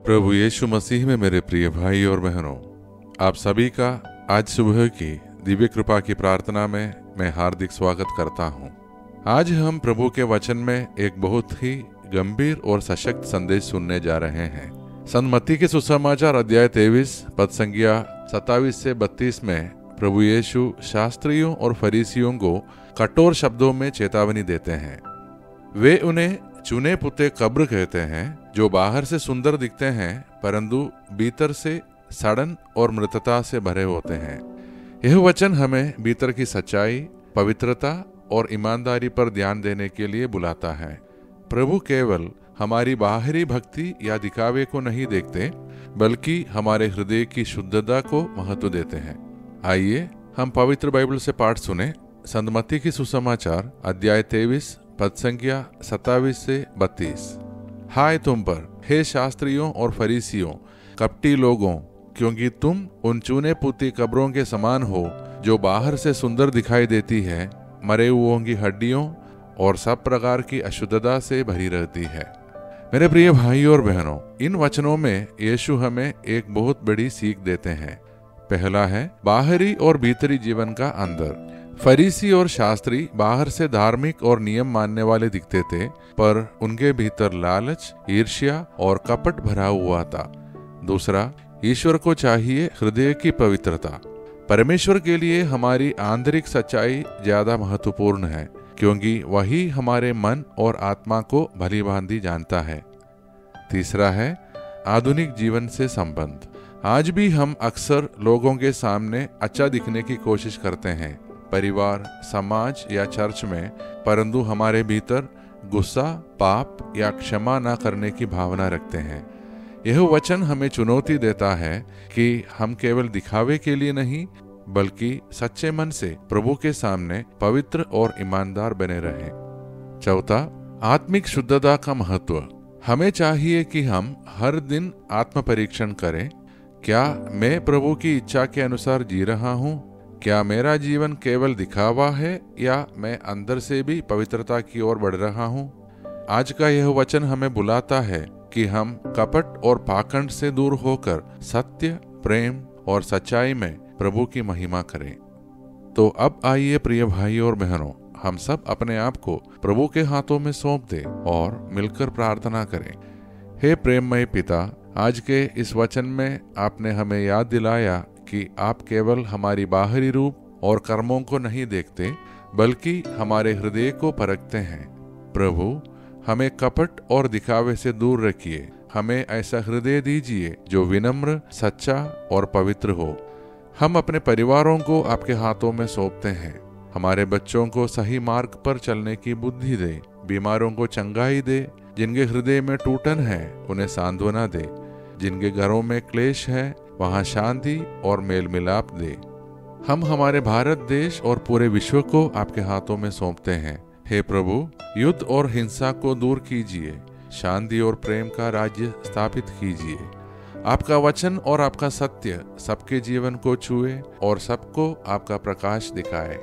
प्रभु यीशु मसीह में मेरे प्रिय भाई और बहनों, आप सभी का आज सुबह की दिव्य कृपा की प्रार्थना में मैं हार्दिक स्वागत करता हूं। आज हम प्रभु के वचन में एक बहुत ही गंभीर और सशक्त संदेश सुनने जा रहे हैं। संत मत्ती के सुसमाचार अध्याय 23 पद संख्या 27 से 32 में प्रभु यीशु शास्त्रियों और फरीसियों को कठोर शब्दों में चेतावनी देते हैं। वे उन्हें चुने पुते कब्र कहते हैं, जो बाहर से सुंदर दिखते हैं परंतु भीतर से सड़न और मृतता से भरे होते हैं। यह वचन हमें भीतर की सच्चाई, पवित्रता और ईमानदारी पर ध्यान देने के लिए बुलाता है। प्रभु केवल हमारी बाहरी भक्ति या दिखावे को नहीं देखते, बल्कि हमारे हृदय की शुद्धता को महत्व देते हैं। आइए हम पवित्र बाइबल से पाठ सुने। संत मत्ती की सुसमाचार अध्याय 23 पद संख्या 27 से 32। हाय तुम पर, हे शास्त्रियों और फरीसियों, कपटी लोगों, क्योंकि तुम उन चुने पुती कब्रों के समान हो, जो बाहर से सुंदर दिखाई देती है, मरे हुओं की हड्डियों और सब प्रकार की अशुद्धता से भरी रहती है। मेरे प्रिय भाई और बहनों, इन वचनों में यीशु हमें एक बहुत बड़ी सीख देते हैं। पहला है बाहरी और भीतरी जीवन का अंदर। फरीसी और शास्त्री बाहर से धार्मिक और नियम मानने वाले दिखते थे, पर उनके भीतर लालच, ईर्ष्या और कपट भरा हुआ था। दूसरा, ईश्वर को चाहिए हृदय की पवित्रता। परमेश्वर के लिए हमारी आंतरिक सच्चाई ज्यादा महत्वपूर्ण है, क्योंकि वही हमारे मन और आत्मा को भली भांति जानता है। तीसरा है आधुनिक जीवन से संबंध। आज भी हम अक्सर लोगों के सामने अच्छा दिखने की कोशिश करते हैं, परिवार, समाज या चर्च में, परंतु हमारे भीतर गुस्सा, पाप या क्षमा न करने की भावना रखते हैं। यह वचन हमें चुनौती देता है कि हम केवल दिखावे के लिए नहीं, बल्कि सच्चे मन से प्रभु के सामने पवित्र और ईमानदार बने रहें। चौथा, आत्मिक शुद्धता का महत्व। हमें चाहिए कि हम हर दिन आत्म परीक्षण करें। क्या मैं प्रभु की इच्छा के अनुसार जी रहा हूँ? क्या मेरा जीवन केवल दिखावा है या मैं अंदर से भी पवित्रता की ओर बढ़ रहा हूँ? आज का यह वचन हमें बुलाता है कि हम कपट और पाखंड से दूर होकर सत्य, प्रेम और सच्चाई में प्रभु की महिमा करें। तो अब आइए प्रिय भाई और बहनों, हम सब अपने आप को प्रभु के हाथों में सौंप दें और मिलकर प्रार्थना करें। हे प्रेममय पिता, आज के इस वचन में आपने हमें याद दिलाया कि आप केवल हमारी बाहरी रूप और कर्मों को नहीं देखते, बल्कि हमारे हृदय को परखते हैं। प्रभु, हमें कपट और दिखावे से दूर रखिए। हमें ऐसा हृदय दीजिए जो विनम्र, सच्चा और पवित्र हो। हम अपने परिवारों को आपके हाथों में सौंपते हैं। हमारे बच्चों को सही मार्ग पर चलने की बुद्धि दे, बीमारों को चंगाई दे, जिनके हृदय में टूटन है उन्हें सांत्वना दे, जिनके घरों में क्लेश है वहां शांति और मेल मिलाप दे। हम हमारे भारत देश और पूरे विश्व को आपके हाथों में सौंपते हैं। हे प्रभु, युद्ध और हिंसा को दूर कीजिए, शांति और प्रेम का राज्य स्थापित कीजिए। आपका वचन और आपका सत्य सबके जीवन को छुए और सबको आपका प्रकाश दिखाए।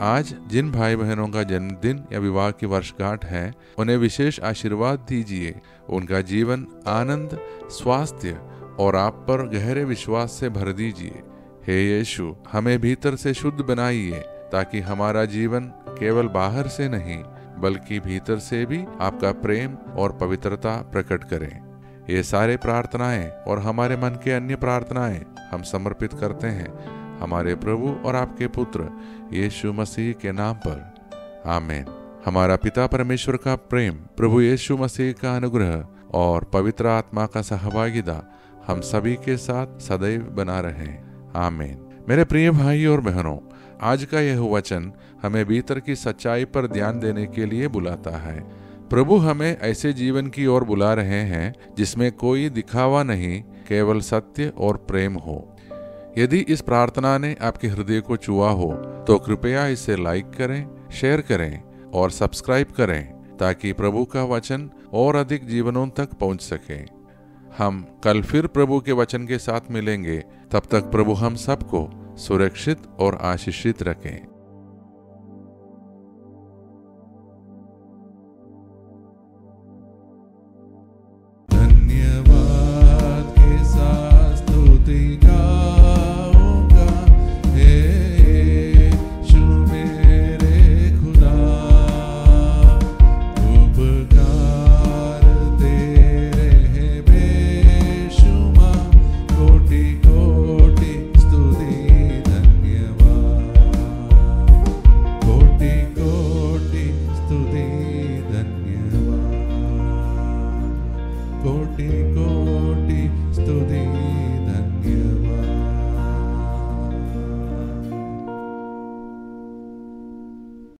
आज जिन भाई बहनों का जन्मदिन या विवाह की वर्षगांठ है, उन्हें विशेष आशीर्वाद दीजिए। उनका जीवन आनंद, स्वास्थ्य और आप पर गहरे विश्वास से भर दीजिए। हे यीशु, हमें भीतर से शुद्ध बनाइए, ताकि हमारा जीवन केवल बाहर से नहीं, बल्कि भीतर से भी आपका प्रेम और पवित्रता प्रकट करें। ये सारे प्रार्थनाएं और हमारे मन के अन्य प्रार्थनाएं हम समर्पित करते हैं हमारे प्रभु और आपके पुत्र यीशु मसीह के नाम पर, आमीन। हमारा पिता परमेश्वर का प्रेम, प्रभु यीशु मसीह का अनुग्रह और पवित्र आत्मा का सहभागिता हम सभी के साथ सदैव बना रहे, आमीन। मेरे प्रिय भाई और बहनों, आज का यह वचन हमें भीतर की सच्चाई पर ध्यान देने के लिए बुलाता है। प्रभु हमें ऐसे जीवन की ओर बुला रहे हैं जिसमें कोई दिखावा नहीं, केवल सत्य और प्रेम हो। यदि इस प्रार्थना ने आपके हृदय को छुआ हो, तो कृपया इसे लाइक करें, शेयर करें और सब्सक्राइब करें, ताकि प्रभु का वचन और अधिक जीवनों तक पहुंच सके। हम कल फिर प्रभु के वचन के साथ मिलेंगे। तब तक प्रभु हम सबको सुरक्षित और आशीषित रखें।